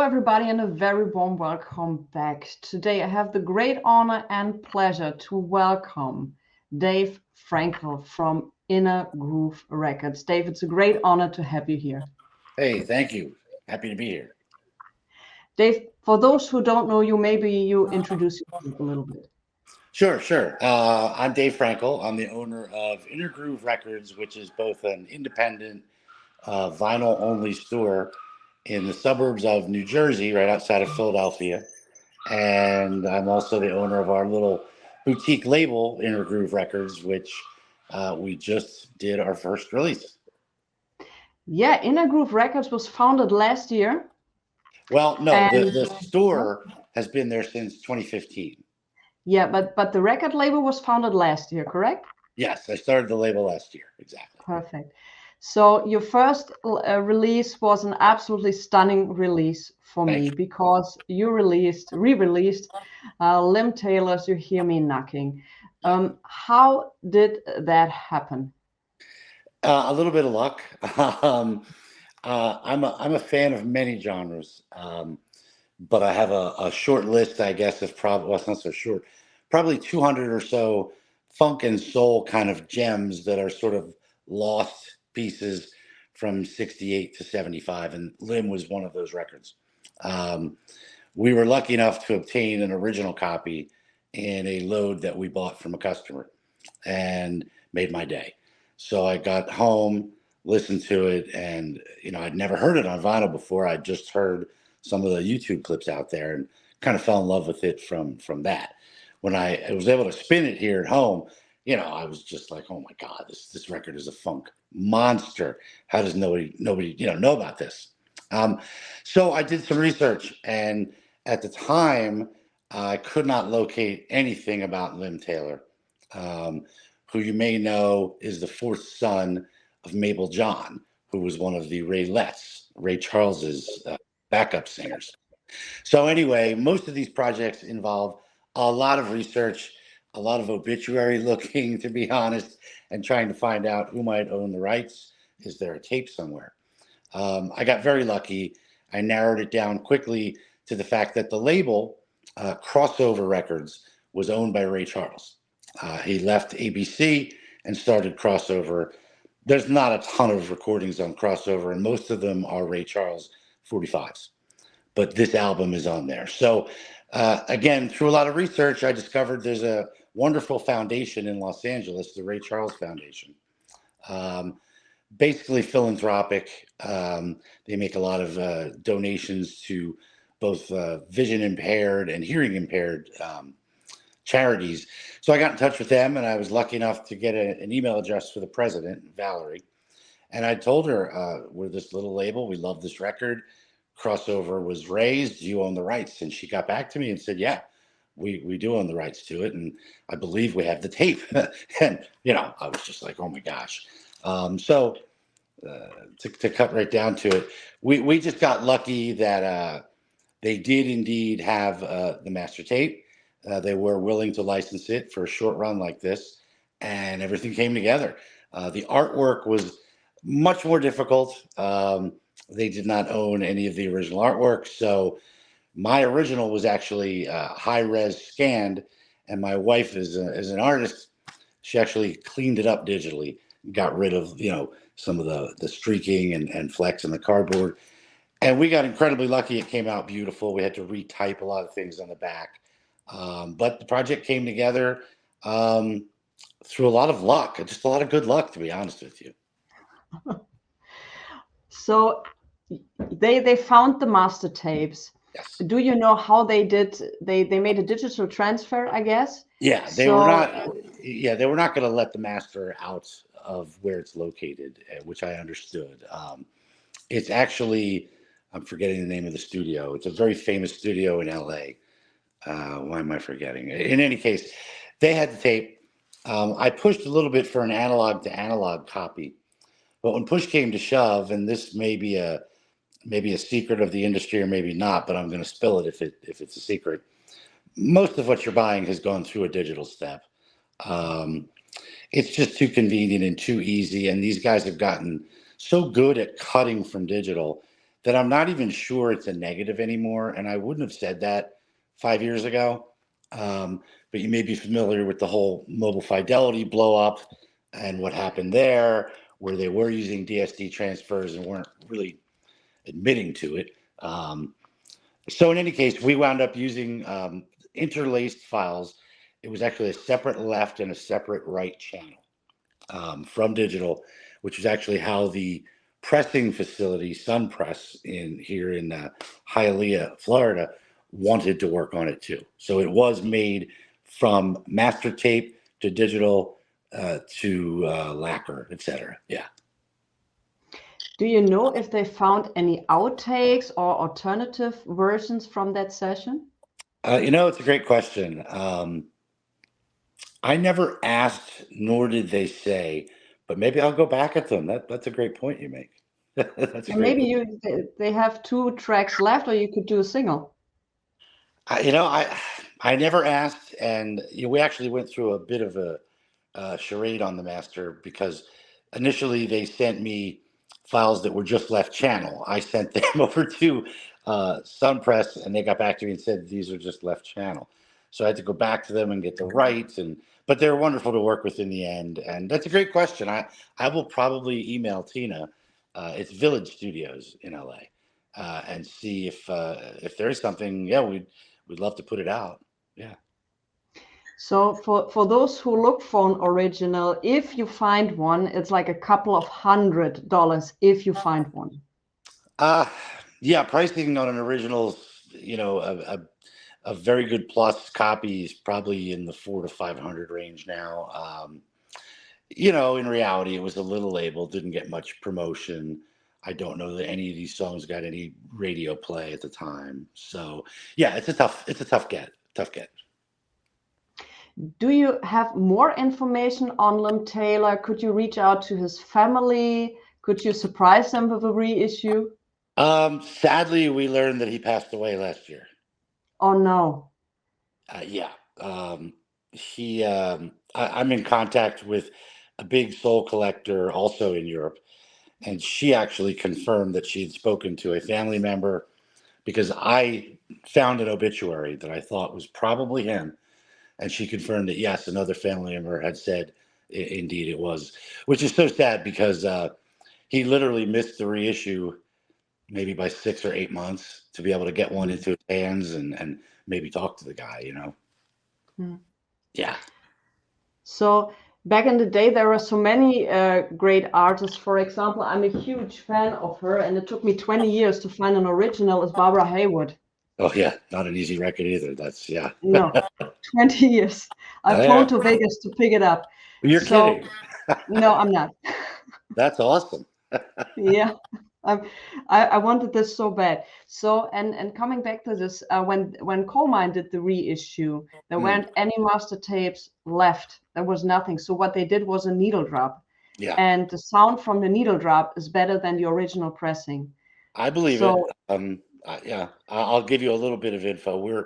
everybody, and a very warm welcome back. Today, I have the great honor and pleasure to welcome Dave Frankel from Inner Groove Records. Dave, it's a great honor to have you here. Hey, thank you. Happy to be here. Dave, for those who don't know you, maybe you introduce yourself a little bit. Sure. I'm Dave Frankel. I'm the owner of Inner Groove Records, which is both an independent vinyl only store in the suburbs of New Jersey, right outside of Philadelphia. And I'm also the owner of our little boutique label, Inner Groove Records, which we just did our first release. Yeah, Inner Groove Records was founded last year. Well, no, And the store has been there since 2015. yeah, but the record label was founded last year, correct? Yes, I started the label last year. Exactly. Perfect. So your first release was an absolutely stunning release for Thank me you. because you re-released Lim Taylor's "You Hear Me Knocking." How did that happen? A little bit of luck. um, I'm a fan of many genres, but I have a short list, I guess, of probably, well, it's not so short, probably 200 or so funk and soul kind of gems that are sort of lost pieces from 68 to 75, and Lim was one of those records. Um, we were lucky enough to obtain an original copy in a load that we bought from a customer and made my day. So I got home, listened to it, and I'd never heard it on vinyl before. I'd just heard some of the YouTube clips out there and kind of fell in love with it from that. When I was able to spin it here at home, I was just like, oh my God, this record is a funk monster. How does nobody know about this? Um, so I did some research, and at the time, I could not locate anything about Lim Taylor, um, who you may know is the fourth son of Mabel John, who was one of the Ray Charles's backup singers. So anyway, most of these projects involve a lot of research, a lot of obituary looking, to be honest, and trying to find out who might own the rights. Is there a tape somewhere? I got very lucky. I narrowed it down quickly to the fact that the label, Crossover Records, was owned by Ray Charles. He left ABC and started Crossover. There's not a ton of recordings on Crossover, and most of them are Ray Charles 45s, but this album is on there. So, again, through a lot of research, I discovered there's a wonderful foundation in Los Angeles, the Ray Charles Foundation. Um, Basically philanthropic. They make a lot of donations to both vision impaired and hearing impaired charities. So I got in touch with them, and I was lucky enough to get an email address for the president, Valerie. And I told her, we're this little label. We love this record. Crossover was raised. You own the rights. And she got back to me and said, yeah, we do own the rights to it. And I believe we have the tape. And, I was just like, oh my gosh. So to cut right down to it, we just got lucky that they did indeed have the master tape. They were willing to license it for a short run like this, and everything came together. The artwork was much more difficult. They did not own any of the original artwork, so my original was actually high res scanned, and my wife is an artist. She actually cleaned it up digitally, got rid of some of the streaking and flecks in the cardboard, and we got incredibly lucky. It came out beautiful. We had to retype a lot of things on the back, but the project came together um, through a lot of luck, just a lot of good luck, to be honest with you. So they found the master tapes. Yes. Do you know how they did? They made a digital transfer, I guess. Yeah, they were So not. Yeah, they were not going to let the master out of where it's located, which I understood. It's actually, I'm forgetting the name of the studio. It's a very famous studio in LA. Why am I forgetting? In any case, they had the tape. I pushed a little bit for an analog to analog copy, but when push came to shove, and this may be maybe a secret of the industry or maybe not, but I'm going to spill it if it's a secret. Most of what you're buying has gone through a digital step. Um, it's just too convenient and too easy, and these guys have gotten so good at cutting from digital that I'm not even sure it's a negative anymore. And I wouldn't have said that 5 years ago. But you may be familiar with the whole Mobile Fidelity blow up and what happened there, where they were using DSD transfers and weren't really admitting to it. So in any case, we wound up using interlaced files. It was actually a separate left and a separate right channel from digital, which is actually how the pressing facility, Sun Press, here in Hialeah, Florida, wanted to work on it too. So it was made from master tape to digital to lacquer, etc. Yeah. Do you know if they found any outtakes or alternative versions from that session? It's a great question. I never asked, nor did they say, but maybe I'll go back at them. That's a great point you make. That's a And great maybe point. they have 2 tracks left, or you could do a single. I never asked, and we actually went through a bit of a charade on the master because initially they sent me files that were just left channel. I sent them over to Sunpress, and they got back to me and said these are just left channel. So I had to go back to them and get the rights, but they're wonderful to work with in the end. And that's a great question. I will probably email Tina. It's Village Studios in LA, and see if there is something. Yeah, we'd love to put it out. Yeah. So for those who look for an original, if you find one, it's like a couple of $100 if you find one. Yeah, pricing on an original, a very good plus copy is probably in the $400 to $500 range now. In reality, it was a little label, didn't get much promotion. I don't know that any of these songs got any radio play at the time. So yeah, it's a tough get. Do you have more information on Lim Taylor? Could you reach out to his family? Could you surprise them with a reissue? Sadly, we learned that he passed away last year. Oh no. Yeah. I'm in contact with a big soul collector also in Europe, and she actually confirmed that she had spoken to a family member because I found an obituary that I thought was probably him, and she confirmed that yes, another family member had said indeed it was, which is so sad because he literally missed the reissue maybe by 6 or 8 months to be able to get one into his hands and maybe talk to the guy, Yeah. So back in the day, there were so many great artists. For example, I'm a huge fan of her, and it took me 20 years to find an original, is Barbara Haywood. Oh yeah, not an easy record either. That's yeah. No, 20 years. I've flown to Vegas to pick it up. You're kidding. No, I'm not. That's awesome. Yeah. I wanted this so bad. So and coming back to this, when Coal Mine did the reissue, there weren't any master tapes left. There was nothing. So what they did was a needle drop. Yeah. And the sound from the needle drop is better than the original pressing. I believe it. Yeah, I'll give you a little bit of info.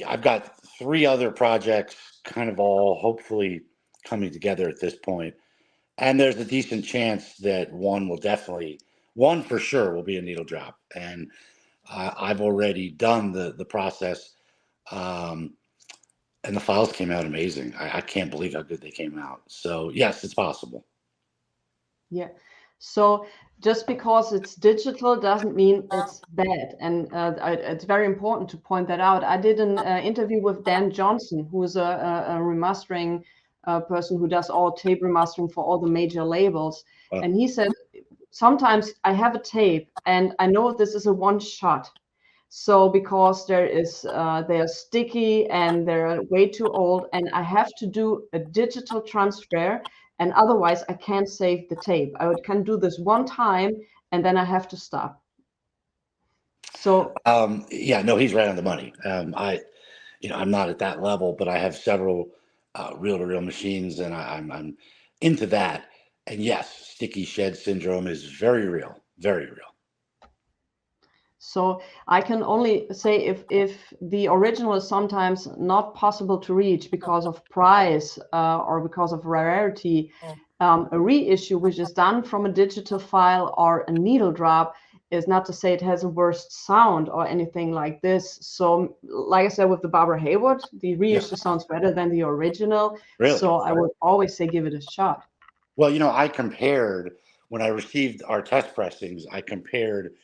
I've got 3 other projects, kind of all hopefully coming together at this point, and there's a decent chance that one for sure will be a needle drop, and I've already done the process, and the files came out amazing. I can't believe how good they came out. So yes, it's possible. Yeah. So just because it's digital doesn't mean it's bad, and it's very important to point that out. I did an interview with Dan Johnson, who is a remastering person who does all tape remastering for all the major labels, and he said sometimes I have a tape and I know this is a one shot. So because they're sticky and they're way too old, and I have to do a digital transfer, and otherwise I can't save the tape. I can do this one time and then I have to stop. So yeah, no, he's right on the money. I'm not at that level, but I have several reel-to-reel machines, and I'm into that. And yes, sticky shed syndrome is very real, very real. So I can only say if the original is sometimes not possible to reach because of price or because of rarity, a reissue which is done from a digital file or a needle drop is not to say it has a worst sound or anything like this. So, like I said, with the Barbara Hayward, the reissue sounds better than the original. Really? So I would always say give it a shot. Well, I compared when I received our test pressings, I compared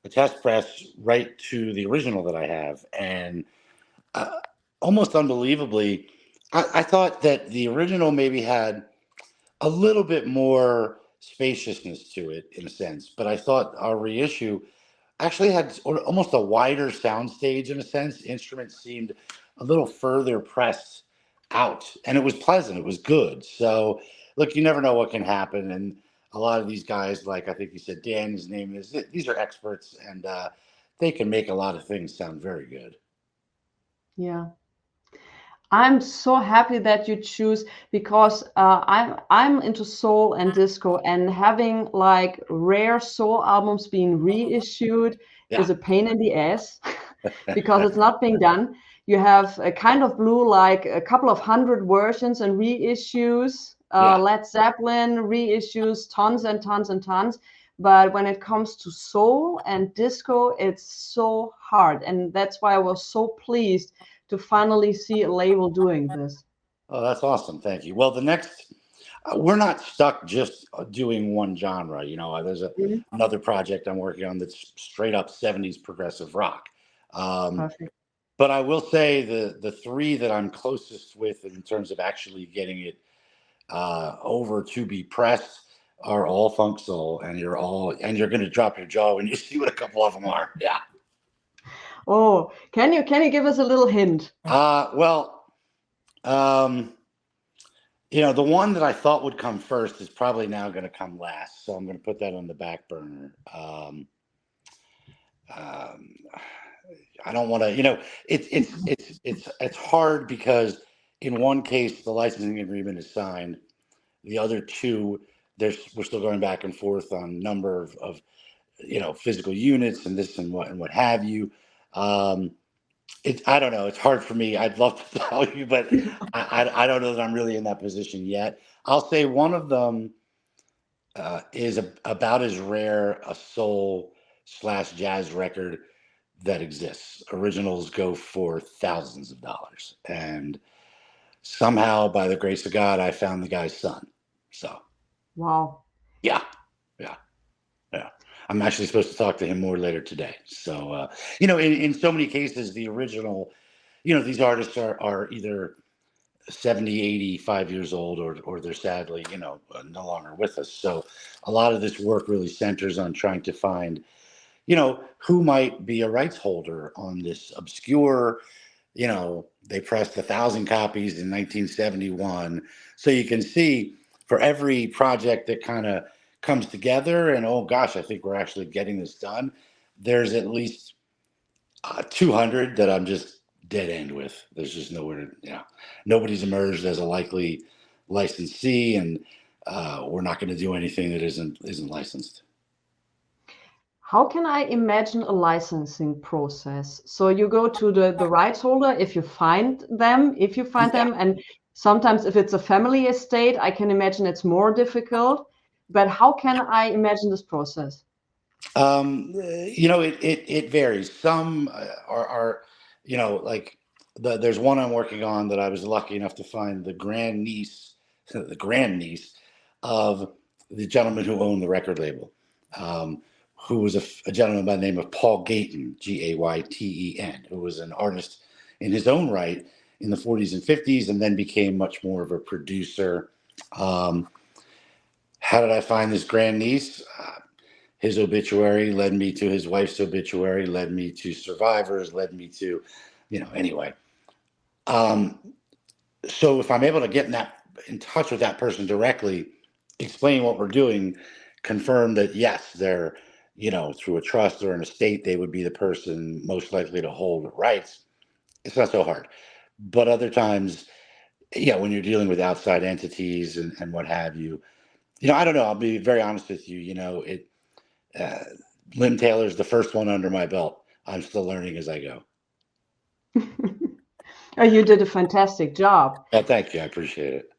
the test press right to the original that I have. And almost unbelievably, I thought that the original maybe had a little bit more spaciousness to it in a sense, but I thought our reissue actually had almost a wider soundstage in a sense. Instruments seemed a little further pressed out, and it was pleasant. It was good. So, look, you never know what can happen, and a lot of these guys, like I think you said, Dan, his name is. These are experts, and they can make a lot of things sound very good. Yeah. I'm so happy that you choose, because I'm into soul and disco, and having like rare soul albums being reissued Yeah. is a pain in the ass because it's not being done. You have a Kind of Blue, like a couple of hundred versions and reissues. Yeah. Led Zeppelin reissues, tons and tons and tons. But when it comes to soul and disco, it's so hard, and that's why I was so pleased to finally see a label doing this. Oh, that's awesome. Thank you. Well, the next, we're not stuck just doing one genre. There's Mhm. another project I'm working on that's straight up 70s progressive rock. Perfect. But I will say the three that I'm closest with in terms of actually getting it over to be pressed are all funk soul, and you're going to drop your jaw when you see what a couple of them are. Yeah. Oh, can you give us a little hint? Well, the one that I thought would come first is probably now going to come last, so I'm going to put that on the back burner. I don't want to, it's hard because in one case the licensing agreement is signed, the other two we're still going back and forth on number of physical units and this and what have you. I don't know. It's hard for me. I'd love to tell you, but I don't know that I'm really in that position yet. I'll say one of them is about as rare a soul / jazz record that exists. Originals go for thousands of dollars, and somehow, by the grace of God, I found the guy's son. So, Wow. yeah. I'm actually supposed to talk to him more later today. So, in so many cases, the original, these artists are either 70, 85 years old, or they're sadly, no longer with us. So a lot of this work really centers on trying to find, who might be a rights holder on this obscure, they pressed 1,000 copies in 1971. So you can see for every project that kind of comes together and, oh gosh, I think we're actually getting this done, there's at least 200 that I'm just dead end with. There's just nowhere to, nobody's emerged as a likely licensee, and we're not going to do anything that isn't licensed. How can I imagine a licensing process? So you go to the rights holder if you find them, and sometimes if it's a family estate, I can imagine it's more difficult. But how can I imagine this process? It varies. Some are like there's one I'm working on that I was lucky enough to find the grandniece, the grandniece of the gentleman who owned the record label, who was a gentleman by the name of Paul Gayten, Gayten, who was an artist in his own right in the 40s and 50s, and then became much more of a producer. How did I find this grandniece? His obituary led me to his wife's obituary, led me to survivors, led me to, anyway. So if I'm able to get in touch with that person directly, explain what we're doing, confirm that yes, they're, through a trust or an estate, they would be the person most likely to hold rights. It's not so hard. But other times, when you're dealing with outside entities and what have you, I don't know. I'll be very honest with you. Lynn Taylor's the first one under my belt. I'm still learning as I go. Oh, you did a fantastic job. Oh, thank you. I appreciate it.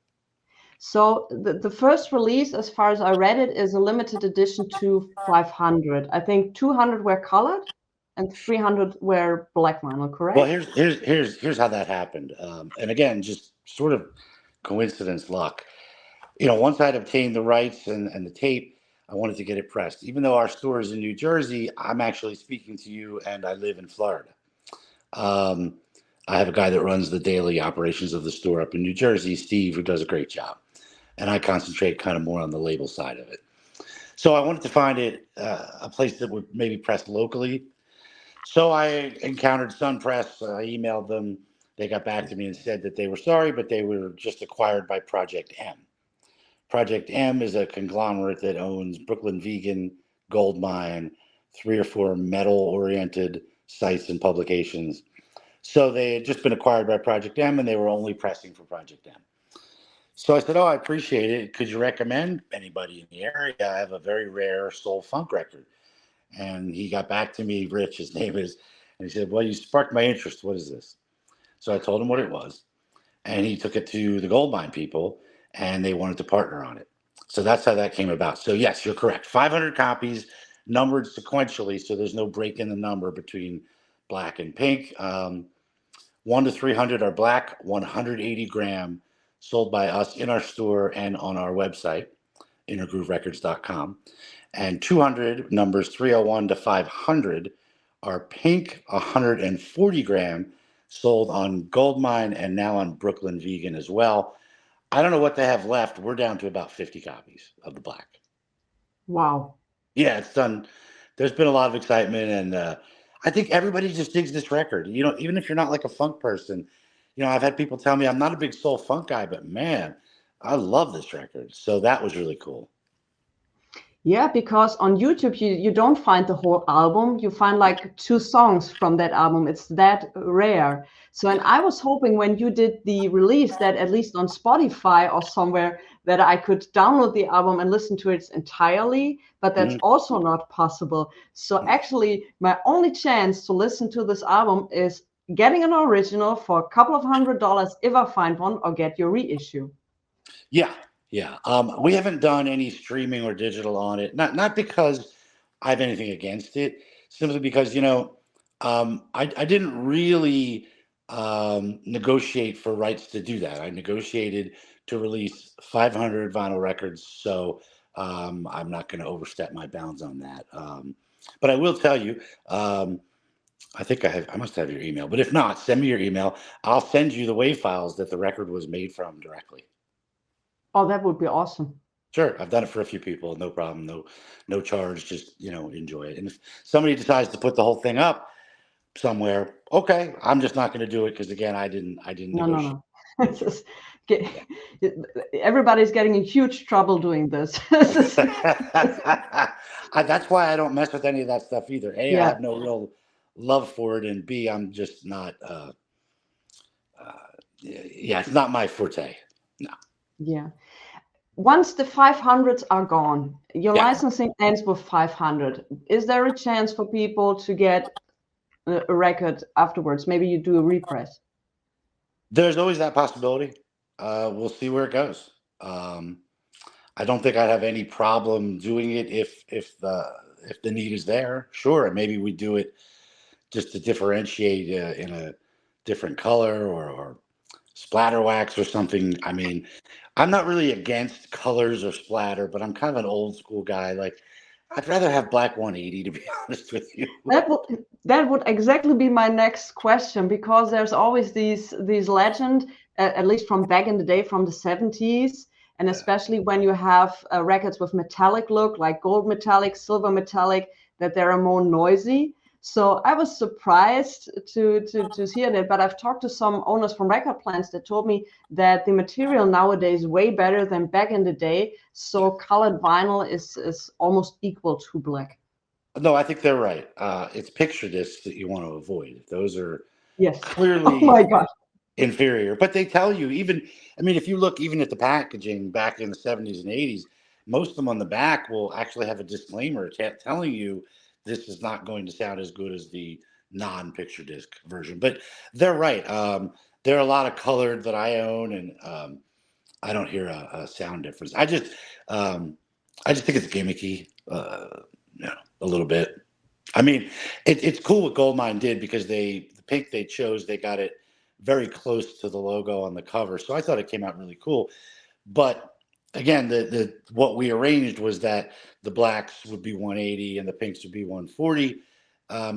So the first release, as far as I read it, is a limited edition to 500. I think 200 were colored and 300 were black vinyl, Well, correct? here's how that happened. And again, just sort of coincidence, luck. You know, once I'd obtained the rights and the tape, I wanted to get it pressed. Even though our store is in New Jersey, I'm actually speaking to you, and I live in Florida. Um, I have a guy that runs the daily operations of the store up in New Jersey, Steve, who does a great job, and I concentrate kind of more on the label side of it. So I wanted to find it a place that would maybe press locally. So I encountered Sun Press. I emailed them. They got back to me and said that they were sorry, but they were just acquired by Project M. Project M is a conglomerate that owns Brooklyn Vegan, Gold Mine, three or four metal-oriented sites and publications. So they had just been acquired by Project M, and they were only pressing for Project M. So I said, "Oh, I appreciate it. Could you recommend anybody in the area? I have a very rare soul funk record." And he got back to me, Rich, his name is, and he said, "Well, you sparked my interest. What is this?" So I told him what it was, and he took it to the Gold Mine people, and they wanted to partner on it. So that's how that came about. So yes, you're correct. 500 copies, numbered sequentially, so there's no break in the number between black and pink. 1 to 300 are black, 180 gram, sold by us in our store and on our website, innergrooverecords.com. And 200, numbers 301 to 500, are pink, 140 gram, sold on Goldmine and now on Brooklyn Vegan as well. I don't know what they have left. We're down to about 50 copies of the black. Wow. Yeah, it's done. There's been a lot of excitement, and I think everybody just digs this record. You know, even if you're not like a funk person, you know, I've had people tell me I'm not a big soul funk guy, but man, I love this record. So that was really cool. Yeah, because on YouTube you don't find the whole album. You find like 2 songs from that album. It's that rare. So, and I was hoping when you did the release that at least on Spotify or somewhere that I could download the album and listen to it entirely, but that's Mhm. also not possible. So actually my only chance to listen to this album is getting an original for a couple of $100 if I find one, or get your reissue. Yeah, yeah. We haven't done any streaming or digital on it. Not because I have anything against it, simply because I didn't really negotiate for rights to do that. I negotiated to release 500 vinyl records, so I'm not going to overstep my bounds on that. But I will tell you, I think I must have your email. But if not, send me your email. I'll send you the WAV files that the record was made from directly. Oh, that would be awesome. Sure, I've done it for a few people, no problem, no charge, just enjoy it. And if somebody decides to put the whole thing up somewhere, okay, I'm just not going to do it because again, I didn't No, no, negotiate. no. It's just get, everybody's getting in huge trouble doing this. This is- That's why I don't mess with any of that stuff either. A, I yeah, have no real love for it, and B, I'm just not. Uh, yeah, it's not my forte. No. yeah. Once the 500s are gone, your Yeah. licensing ends with 500. Is there a chance for people to get a record afterwards? Maybe you do a repress. There's always that possibility. We'll see where it goes. I don't think I'd have any problem doing it if the need is there. Sure, and maybe we do it just to differentiate in a different color or splatter wax or something. I mean, I'm not really against colors or splatter, but I'm kind of an old school guy. Like, I'd rather have black 180 to be honest with you. That would exactly be my next question, because there's always these legend, at least from back in the day, from the 70s, and especially when you have records with metallic look, like gold metallic, silver metallic, that they are more noisy. So I was surprised to hear that, but I've talked to some owners from record plants that told me that the material nowadays is way better than back in the day. So colored vinyl is almost equal to black. No, I think they're right. It's picture discs that you want to avoid. Those are Yes. Oh clearly my God. inferior. But they tell you, even, I mean, if you look even at the packaging back in the 70s and 80s, most of them on the back will actually have a disclaimer telling you this is not going to sound as good as the non-picture disc version. But they're right. There are a lot of colored that I own, and I don't hear a sound difference. I just think it's gimmicky, a little bit. I mean, it's cool what Goldmine did because the pink they chose, they got it very close to the logo on the cover. So I thought it came out really cool. But again, the what we arranged was that the blacks would be 180 and the pinks would be 140,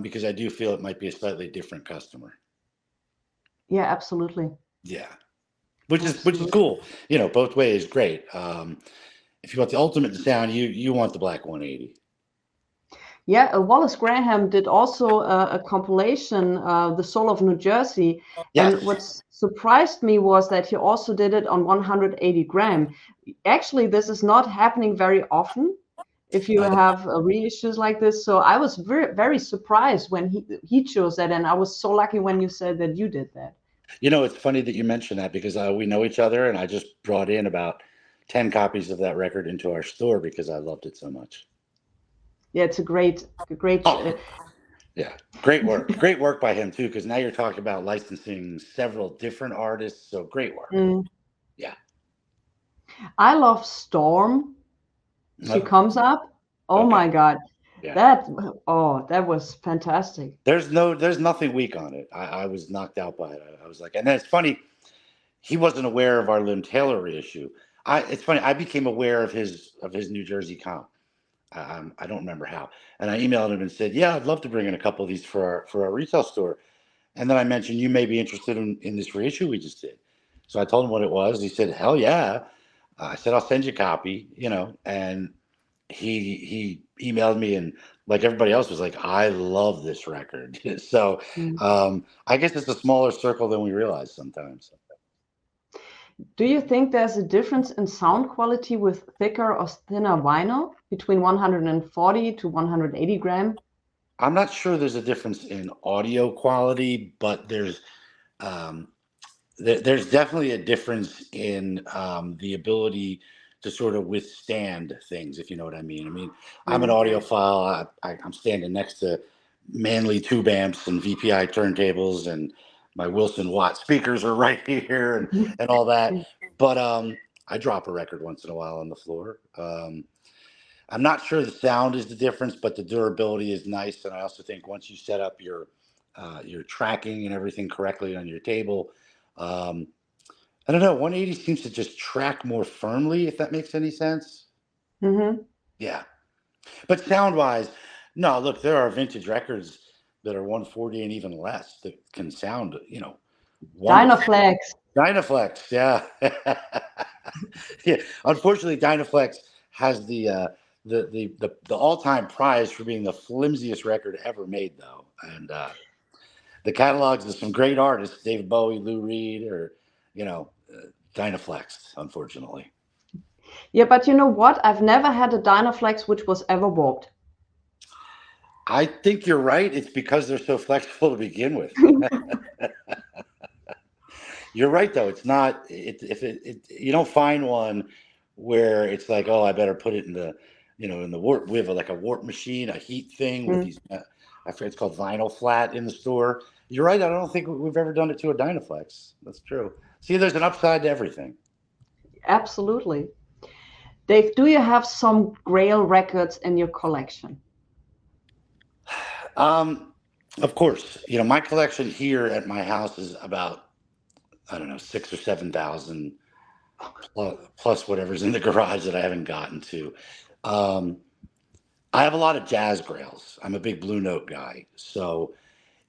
because I do feel it might be a slightly different customer. Yeah, absolutely. Yeah, which is Absolutely. cool. Both ways, great. If you want the ultimate sound, you want the black 180. Yeah, Wallace Graham did also a compilation, The Soul of New Jersey. And Yes. what surprised me was that he also did it on 180 gram. Actually, this is not happening very often if you have reissues like this. So I was very, very surprised when he chose that. And I was so lucky when you said that you did that. It's funny that you mentioned that because we know each other, and I just brought in about 10 copies of that record into our store because I loved it so much. Yeah, it's a great. Oh, yeah. Great work by him too, because now you're talking about licensing several different artists. So great work. Yeah. I love Storm. She comes up. Oh Okay. my God. Yeah. That was fantastic. There's nothing weak on it. I was knocked out by it. I was like, and then it's funny, he wasn't aware of our Lim Taylor reissue. It's funny, I became aware of his New Jersey comp. I don't remember how. And I emailed him and said, "Yeah, I'd love to bring in a couple of these for our retail store." And then I mentioned you may be interested in this reissue we just did. So I told him what it was. He said, "Hell yeah!" I said, "I'll send you a copy." And he emailed me, and like everybody else was like, "I love this record." So I guess it's a smaller circle than we realize sometimes. Do you think there's a difference in sound quality with thicker or thinner vinyl between 140 to 180 gram? I'm not sure there's a difference in audio quality, but um, there's definitely a difference in the ability to sort of withstand things, if you know what I mean. I mean, I'm an Mm. audiophile. I'm standing next to Manley tube amps and VPI turntables, and my Wilson Watt speakers are right here, and all that. But I drop a record once in a while on the floor. I'm not sure the sound is the difference, but the durability is nice. And I also think once you set up your tracking and everything correctly on your table, um, I don't know, 180 seems to just track more firmly, if that makes any sense. Mm-hmm. Yeah. But sound wise, no, look, there are vintage records that are 140 and even less that can sound, wonderful. Dynaflex. Dynaflex, yeah. Yeah. Unfortunately, Dynaflex has the all-time prize for being the flimsiest record ever made, though. And the catalogs of some great artists, David Bowie, Lou Reed, or Dynaflex, unfortunately. Yeah, but you know what? I've never had a Dynaflex which was ever warped. I think you're right. It's because they're so flexible to begin with. You're right, though. It's not. You don't find one where it's like, oh, I better put it in the warp. We have like a warp machine, a heat thing with these. I forget it's called vinyl flat in the store. You're right. I don't think we've ever done it to a Dynaflex. That's true. See, there's an upside to everything. Absolutely. Dave, do you have some Grail records in your collection? Of course, my collection here at my house is about, I don't know, 6,000 or 7,000 plus whatever's in the garage that I haven't gotten to. I have a lot of jazz grails. I'm a big Blue Note guy. So,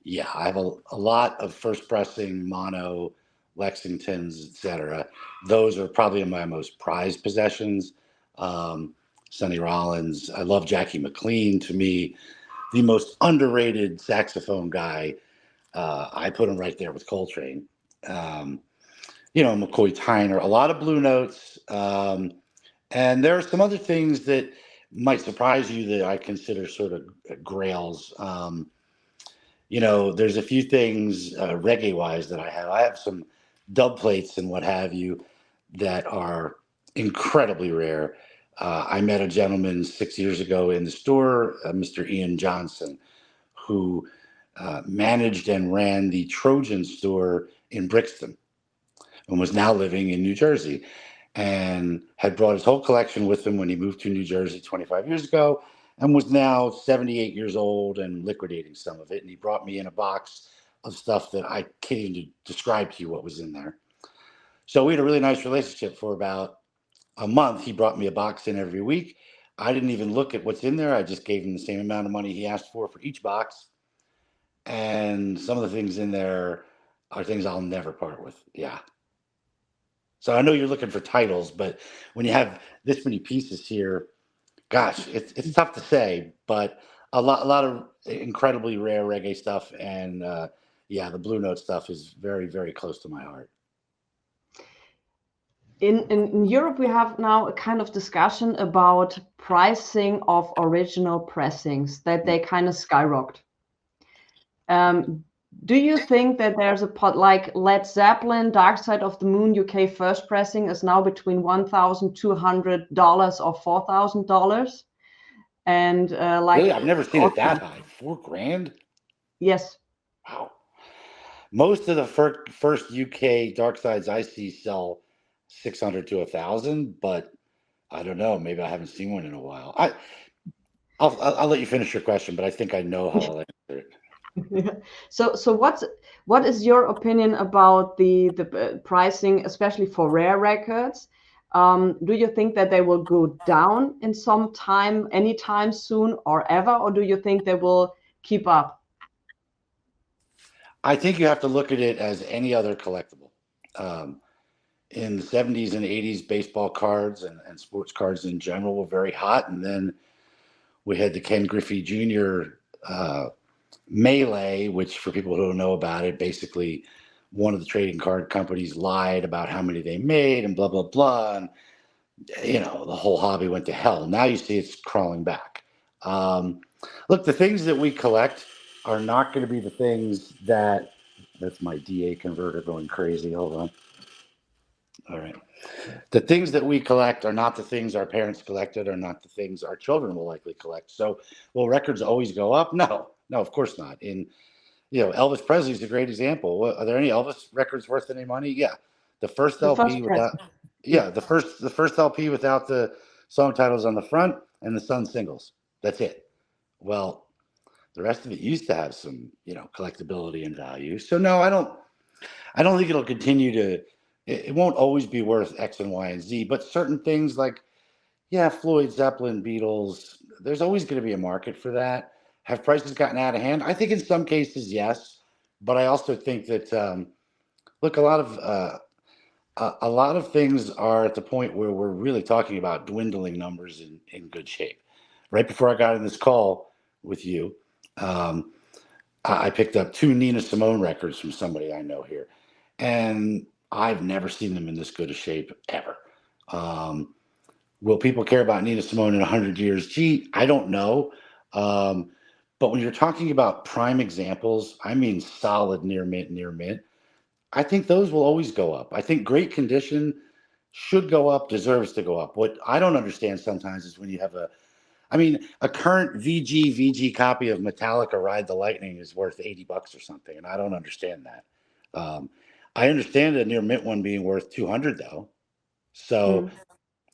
yeah, I have a lot of first pressing, mono, Lexingtons, etc. Those are probably my most prized possessions. Sonny Rollins. I love Jackie McLean. To me, the most underrated saxophone guy. I put him right there with Coltrane. McCoy Tyner, a lot of Blue Notes. And there are some other things that might surprise you that I consider sort of grails. There's a few things reggae wise that I have. I have some dub plates and what have you that are incredibly rare. I met a gentleman 6 years ago in the store, Mr. Ian Johnson, who managed and ran the Trojan store in Brixton and was now living in New Jersey. and had brought his whole collection with him when he moved to New Jersey 25 years ago, and was now 78 years old and liquidating some of it. And he brought me in a box of stuff that I can't even describe to you what was in there. So we had a really nice relationship for about a month. He brought me a box in every week. I didn't even look at what's in there. I just gave him the same amount of money he asked for each box. And some of the things in there are things I'll never part with. Yeah. So I know you're looking for titles, but when you have this many pieces here, gosh, it's tough to say, but a lot of incredibly rare reggae stuff, and yeah, the Blue Note stuff is very, very close to my heart. In Europe, we have now a kind of discussion about pricing of original pressings, that they kind of skyrocketed. Do you think that there's a pot like Led Zeppelin, Dark Side of the Moon UK first pressing is now between $1,200 or $4,000? And like, Really, I've never seen it that high. $4,000? Yes. Wow. Most of the first UK Dark Sides I see sell 600 to 1,000, but I don't know. Maybe I haven't seen one in a while. I'll let you finish your question, but I think I know how I'll answer it. So what is your opinion about the pricing, especially for rare records? Do you think that they will go down in some time, anytime soon or ever, or do you think they will keep up? I think you have to look at it as any other collectible. In the 70s and 80s, baseball cards and sports cards in general were very hot. And then we had the Ken Griffey Jr. Melee, which for people who don't know about it, basically one of the trading card companies lied about how many they made and blah, blah, blah. And, you know, the whole hobby went to hell. Now you see it's crawling back. Look, the things that we collect are not going to be the things that's my DA converter going crazy. Hold on. All right. The things that we collect are not the things our parents collected, are not the things our children will likely collect. So will records always go up? No, of course not. Elvis Presley's a great example. Are there any Elvis records worth any money? Yeah. The first LP without the first LP without the song titles on the front and the Sun singles. That's it. Well, the rest of it used to have some, collectability and value. So no, I don't think it'll continue to. It won't always be worth X and Y and Z, but certain things like, Floyd, Zeppelin, Beatles, there's always going to be a market for that. Have prices gotten out of hand? I think in some cases, yes, but I also think that look, a lot of things are at the point where we're really talking about dwindling numbers in good shape. Right before I got in this call with you, I picked up 2 Nina Simone records from somebody I know here, and I've never seen them in this good a shape ever. Will people care about Nina Simone in 100 years? Gee, I don't know. But when you're talking about prime examples, I mean solid near mint, I think those will always go up. I think great condition should go up, deserves to go up. What I don't understand sometimes is when you have a current VG copy of Metallica Ride the Lightning is worth $80 or something, and I don't understand that. I understand a near mint one being worth 200 though. So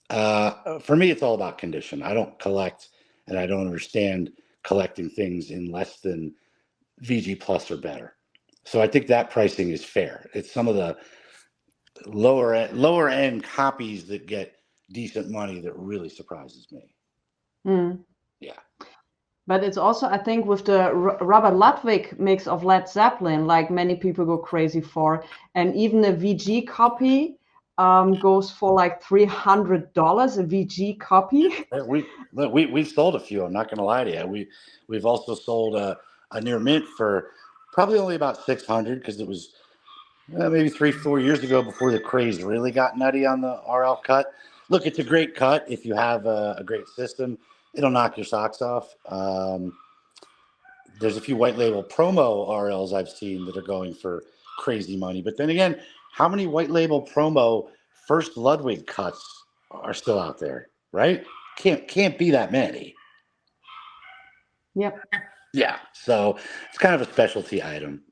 for me, it's all about condition. I don't collect, and I don't understand collecting things in less than VG plus or better. So I think that pricing is fair. It's some of the lower end copies that get decent money that really surprises me. Yeah. But it's also, I think, with the Robert Ludwig mix of Led Zeppelin, like many people go crazy for, and even a VG copy goes for like $300 a VG copy. We've sold a few. I'm not going to lie to you. We've also sold a near mint for probably only about 600 because it was maybe 3-4 years ago before the craze really got nutty on the RL cut. Look, it's a great cut if you have a great system. It'll knock your socks off. There's a few white label promo RLs I've seen that are going for crazy money. But then again, how many white label promo first Ludwig cuts are still out there, right? Can't be that many. Yep. Yeah. So it's kind of a specialty item.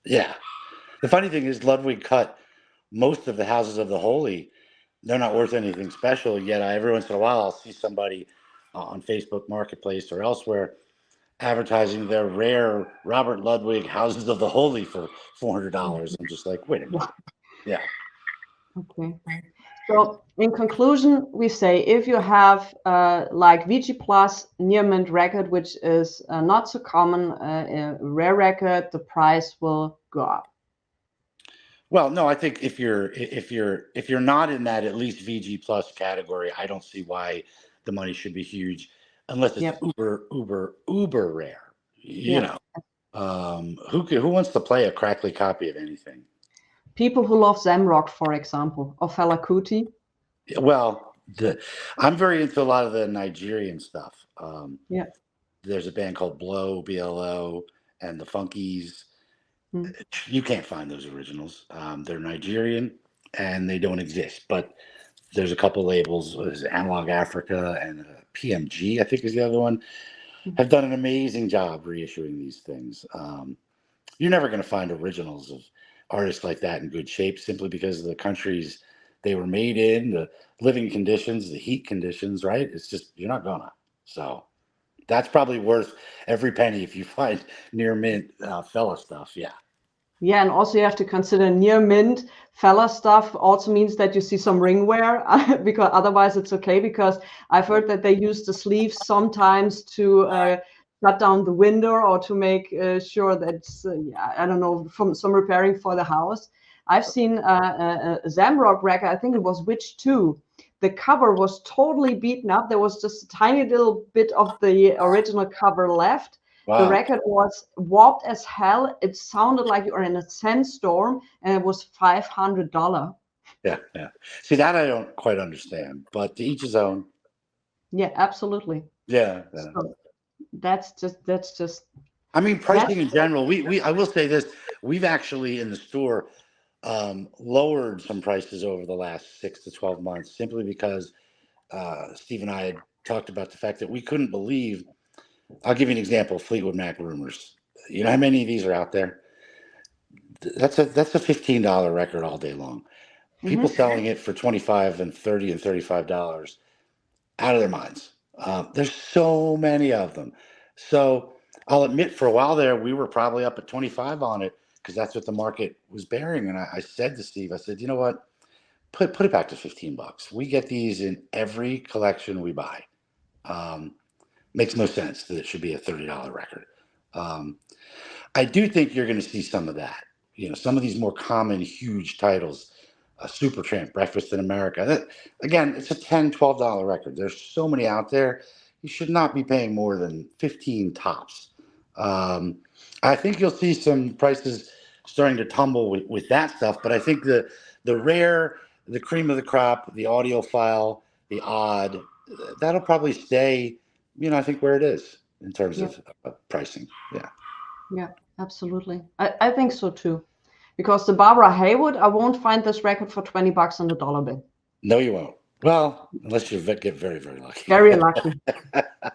Yeah. The funny thing is Ludwig cut most of the Houses of the Holy they're not worth anything special. Yet every once in a while, I'll see somebody on Facebook Marketplace or elsewhere advertising their rare Robert Ludwig Houses of the Holy for $400. I'm just like, wait a minute. Yeah. Okay. So in conclusion, we say if you have like VG Plus near mint record, which is not so common, a rare record, the price will go up. Well, no, I think if you're not in that at least VG plus category, I don't see why the money should be huge unless it's Yep. uber rare. You Yep. know, who wants to play a crackly copy of anything? People who love Zamrock, for example, or Fela Kuti. Well, I'm very into a lot of the Nigerian stuff. Yeah. There's a band called Blow, BLO, and the Funkies. Mm. You can't find those originals. They're Nigerian and they don't exist. But there's a couple labels, there's Analog Africa and PMG, I think is the other one, have done an amazing job reissuing these things. You're never going to find originals of artists like that in good shape simply because of the countries they were made in, the living conditions, the heat conditions, right? It's just, you're not gonna. So that's probably worth every penny if you find near mint fella stuff. Yeah. Yeah, and also you have to consider near mint Fela stuff also means that you see some ring wear because otherwise it's okay, because I've heard that they use the sleeves sometimes to shut down the window or to make sure that yeah, I don't know, from some repairing for the house. I've seen a Zamrock record, I think it was Witch 2. The cover was totally beaten up. There was just a tiny little bit of the original cover left. The Wow. record was warped as hell. It sounded like you were in a sandstorm, and it was $500. Yeah, yeah. See, that I don't quite understand, but to each his own. Yeah, absolutely. Yeah, yeah. So that's just. I mean, That's pricing in general. We I will say this: we've actually in the store lowered some prices over the last 6 to 12 months, simply because Steve and I had talked about the fact that we couldn't believe. I'll give you an example: Fleetwood Mac Rumors. You know how many of these are out there? That's a $15 record all day long. People selling it for 25 and 30 and $35, out of their minds. There's so many of them. So I'll admit, for a while there, we were probably up at 25 on it because that's what the market was bearing. And I said to Steve, I said, you know what? Put it back to $15. We get these in every collection we buy. Makes no sense that it should be a $30 record. I do think you're going to see some of that. You know, some of these more common, huge titles, Supertramp, Breakfast in America. That, again, it's a $10, $12 record. There's so many out there. You should not be paying more than 15 tops. I think you'll see some prices starting to tumble with that stuff, but I think the rare, the cream of the crop, the audiophile, the odd, that'll probably stay, I think where it is in terms of pricing. Yeah. Yeah, absolutely. I think so too. Because the Barbara Haywood, I won't find this record for $20 on the dollar bill. No, you won't. Well, unless you get very, very lucky. Very lucky.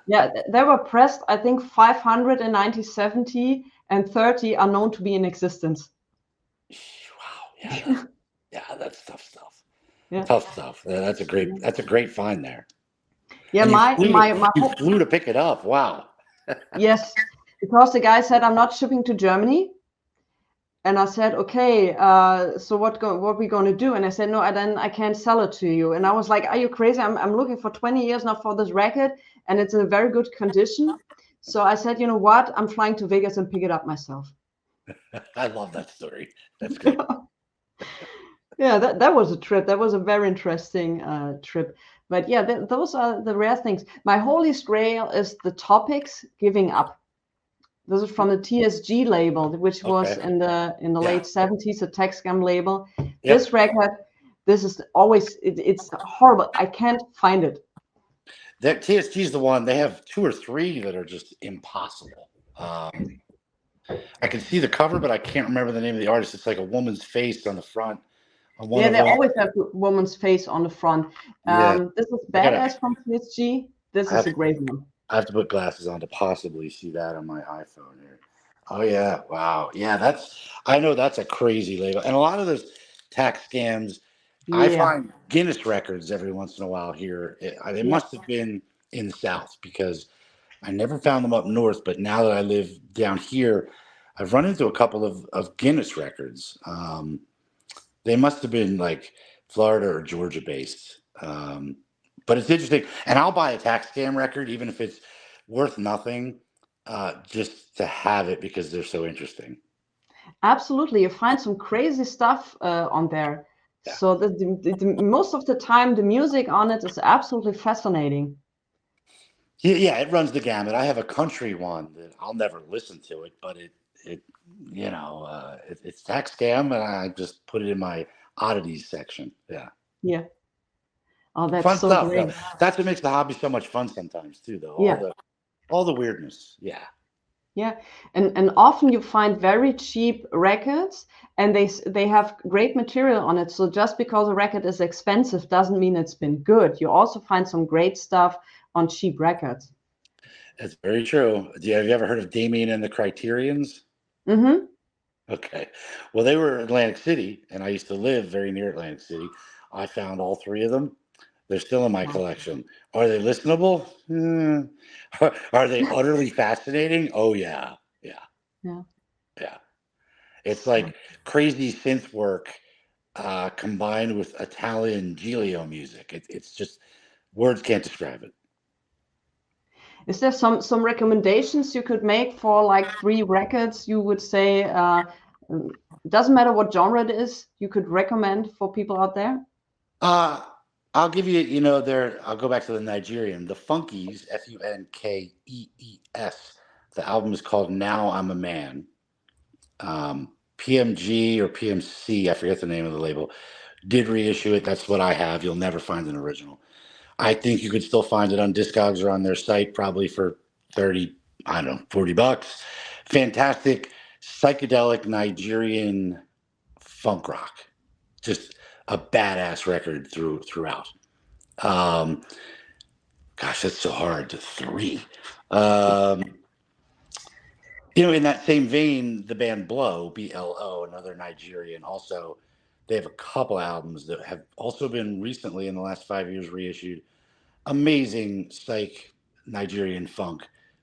Yeah, they were pressed, I think 500 in 1970, and 30 are known to be in existence. Wow. Yeah, that's tough stuff. Yeah. Tough stuff. That's a great find there. Yeah, and you flew to pick it up. Wow. Yes, because the guy said, I'm not shipping to Germany. And I said, okay, so what we going to do? And I said, no, then I can't sell it to you. And I was like, are you crazy? I'm looking for 20 years now for this record, and it's in a very good condition. So I said, you know what? I'm flying to Vegas and pick it up myself. I love that story. That's great. Yeah, that was a trip. That was a very interesting trip. But yeah, those are the rare things. My holy grail is the Topics Giving Up. This is from the TSG label, which was in the late 70s, a tech scam label. Yep. This record, this is always, it's horrible. I can't find it. That TSG is the one. They have 2 or 3 that are just impossible. I can see the cover, but I can't remember the name of the artist. It's like a woman's face on the front. Yeah, they always have a woman's face on the front. This is Badass from TSG. This is a great one. I have to put glasses on to possibly see that on my iPhone here. Oh yeah, wow, yeah, I know that's a crazy label, and a lot of those tax scams I Yeah, find Guinness records every once in a while here. They yeah. must have been in the South because I never found them up north. But now that I live down here, I've run into a couple of Guinness records. They must have been like Florida or Georgia based. But it's interesting. And I'll buy a tax scam record, even if it's worth nothing, just to have it because they're so interesting. Absolutely, you find some crazy stuff on there. Yeah. So most of the time, the music on it is absolutely fascinating. Yeah, it runs the gamut. I have a country one that I'll never listen to it, but it it's tax scam, and I just put it in my oddities section. Yeah, Yeah. Oh, that's fun so stuff. great. That's what makes the hobby so much fun sometimes too, though. Yeah. All the weirdness. Yeah. Yeah, and often you find very cheap records, and they have great material on it. So just because a record is expensive doesn't mean it's been good. You also find some great stuff on cheap records. That's very true. Have you ever heard of Damien and the Criterions? Mm-hmm. Okay. Well, they were in Atlantic City, and I used to live very near Atlantic City. I found all three of them. They're still in my Wow. collection. Are they listenable? Are they utterly fascinating? Oh, yeah. Yeah. Yeah. Yeah. It's like crazy synth work combined with Italian Giglio music. It's just words can't describe it. Is there some recommendations you could make for like three records you would say doesn't matter what genre it is, you could recommend for people out there? Uh, I'll give you, I'll go back to the Nigerian, the Funkies, Funkees. The album is called Now I'm a Man. PMG or PMC, I forget the name of the label, did reissue it. That's what I have. You'll never find an original. I think you could still find it on Discogs or on their site, probably for 30, I don't know, $40. Fantastic psychedelic Nigerian funk rock. Just a badass record throughout. Um, Gosh, that's so hard. Three. Um, in that same vein, the band Blow, BLO, another Nigerian, also, they have a couple albums that have also been recently in the last 5 years reissued. Amazing psych Nigerian funk,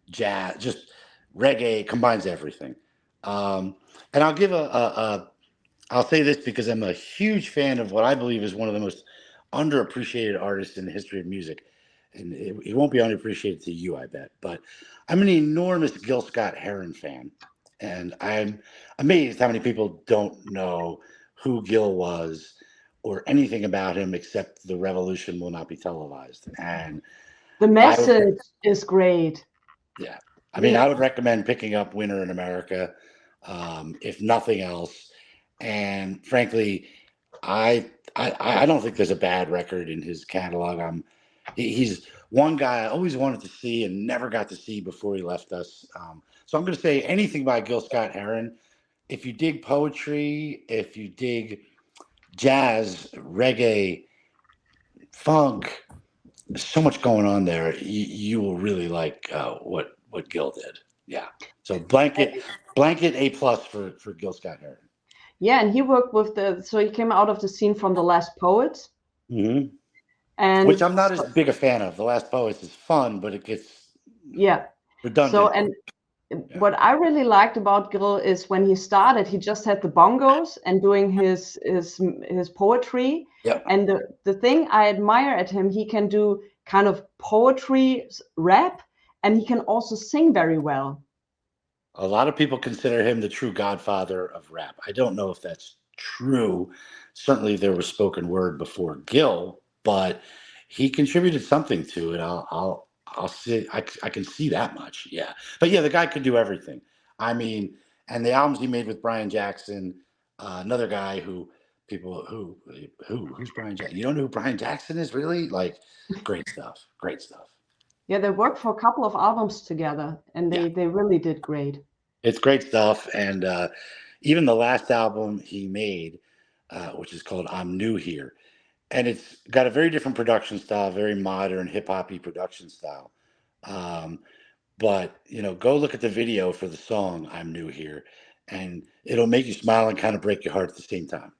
jazz, just reggae, combines everything. Um, and I'll give I'll say this because I'm a huge fan of what I believe is one of the most underappreciated artists in the history of music. And it won't be underappreciated to you, I bet. But I'm an enormous Gil Scott Heron fan. And I'm amazed how many people don't know who Gil was or anything about him except the revolution will not be televised. And The I would, message is great. yeah, I mean, The I would recommend picking up Winter in America, if nothing else. And frankly, I don't think there's a bad record in his catalog. He's one guy I always wanted to see and never got to see before he left us. So I'm going to say anything by Gil Scott Heron. If you dig poetry, if you dig jazz, reggae, funk, there's so much going on there. You will really like what Gil did. Yeah. So blanket A+ for Gil Scott Heron. Yeah, and he worked with so he came out of the scene from the Last Poets, Hmm. Which and I'm not as big a fan of. The Last Poets is fun, but it gets yeah. So redundant. and Yeah. what I really liked about Gil is when he started, he just had the bongos and doing his poetry. Yep. And the thing I admire at him, he can do kind of poetry rap, and he can also sing very well. A lot of people consider him the true godfather of rap. I don't know if that's true. Certainly, there was spoken word before Gil, but he contributed something to it. I'll see. I can see that much. Yeah, but yeah, the guy could do everything. I mean, and the albums he made with Brian Jackson, another guy who's Brian Jackson? You don't know who Brian Jackson is, really? Like, great stuff. Great stuff. Yeah, they worked for a couple of albums together, and Yeah. they really did great. It's great stuff, and even the last album he made, which is called "I'm New Here," and it's got a very different production style, very modern hip hoppy production style. Um, but go look at the video for the song "I'm New Here," and it'll make you smile and kind of break your heart at the same time.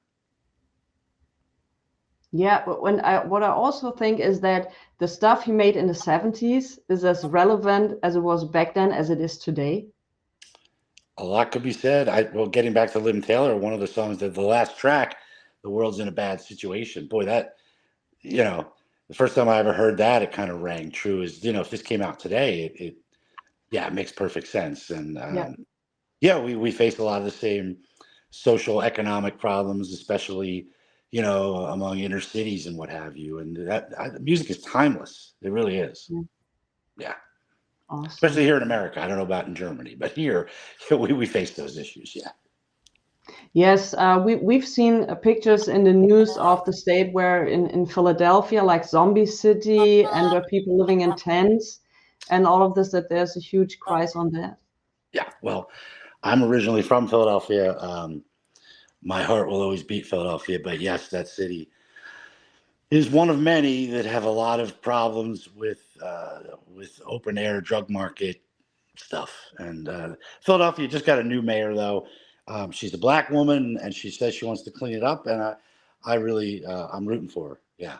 Yeah, but what I also think is that the stuff he made in the 70s is as relevant as it was back then as it is today. A lot could be said. Well, getting back to Liv Taylor, one of the songs that the last track, "The World's in a Bad Situation." Boy, that you know, the first time I ever heard that, it kind of rang true. Is if this came out today, it yeah, it makes perfect sense. And Yeah. yeah, we face a lot of the same social economic problems, especially among inner cities and what have you. And music is timeless. It really is. Yeah. Yeah, especially Awesome. here in America. I don't know about in Germany, but here we face those issues. Yeah. Yes, we've seen pictures in the news of the state where in Philadelphia, like zombie city, and where people living in tents, and all of this, that there's a huge crisis on that. Yeah. Well, I'm originally from Philadelphia. My heart will always beat Philadelphia, but yes, that city is one of many that have a lot of problems with open air drug market stuff. And Philadelphia just got a new mayor, though. She's a black woman, and she says she wants to clean it up. And I really, I'm rooting for her. Yeah.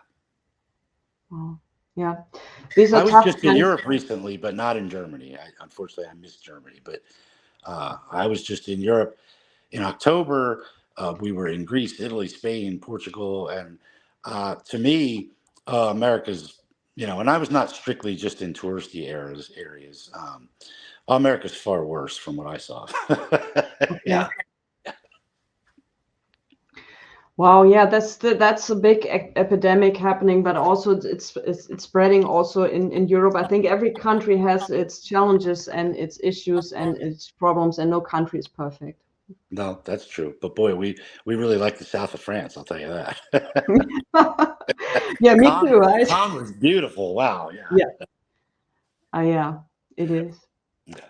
Wow. Yeah, these I are was tough just in times. Europe recently, but not in Germany. Unfortunately, I missed Germany, but I was just in Europe in October. We were in Greece, Italy, Spain, Portugal, and to me, America's, and I was not strictly just in touristy areas. America's far worse from what I saw. Okay. Yeah. Wow, yeah, that's a big epidemic happening, but also it's spreading also in Europe. I think every country has its challenges and its issues and its problems, and no country is perfect. No, that's true. But boy, we really like the south of France. I'll tell you that. Yeah, me Cannes, too, right? Cannes was beautiful. Wow. Yeah. Yeah, yeah, it is. Okay.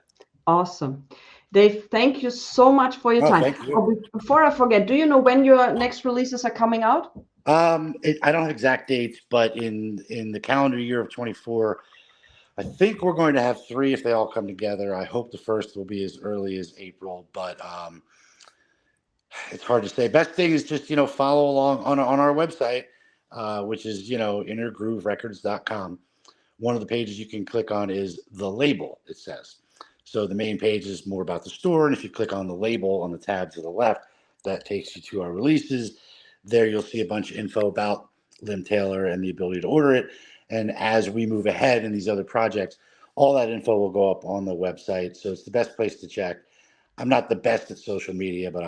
Awesome. Dave, thank you so much for your Oh, time. thank you. Oh, before I forget, do you know when your next releases are coming out? I don't have exact dates, but in the calendar year of 24, I think we're going to have three if they all come together. I hope the first will be as early as April, but it's hard to say. Best thing is just follow along on our website, which is innergrooverecords.com. One of the pages you can click on is the label. It says so. The main page is more about the store, and if you click on the label on the tab to the left, that takes you to our releases. There you'll see a bunch of info about Lim Taylor and the ability to order it. And as we move ahead in these other projects, all that info will go up on the website. So it's the best place to check. I'm not the best at social media, but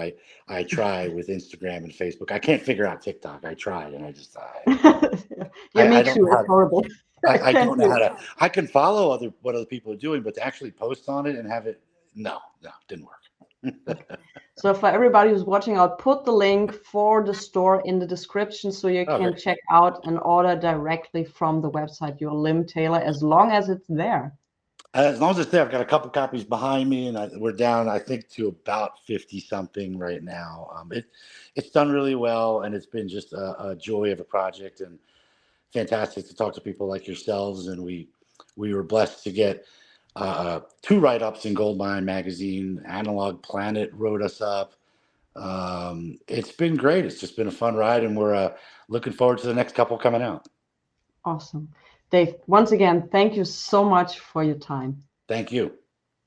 I try with Instagram and Facebook. I can't figure out TikTok. I tried, and I just Yeah, me I don't too. know It's how. horrible. I I can't don't know do how it. to. I can follow what other people are doing, but to actually post on it and have it, no, didn't work. Okay. So for everybody who's watching, I'll put the link for the store in the description so you Oh, can great. check out and order directly from the website, your Lim Taylor, as long as it's there. As long as it's there, I've got a couple copies behind me, and we're down, I think, to about 50 something right now. It's done really well, and it's been just a joy of a project, and fantastic to talk to people like yourselves. And we were blessed to get two write-ups in Goldmine magazine. Analog Planet wrote us up. It's been great. It's just been a fun ride, and we're looking forward to the next couple coming out. Awesome. Dave, once again, thank you so much for your time. Thank you.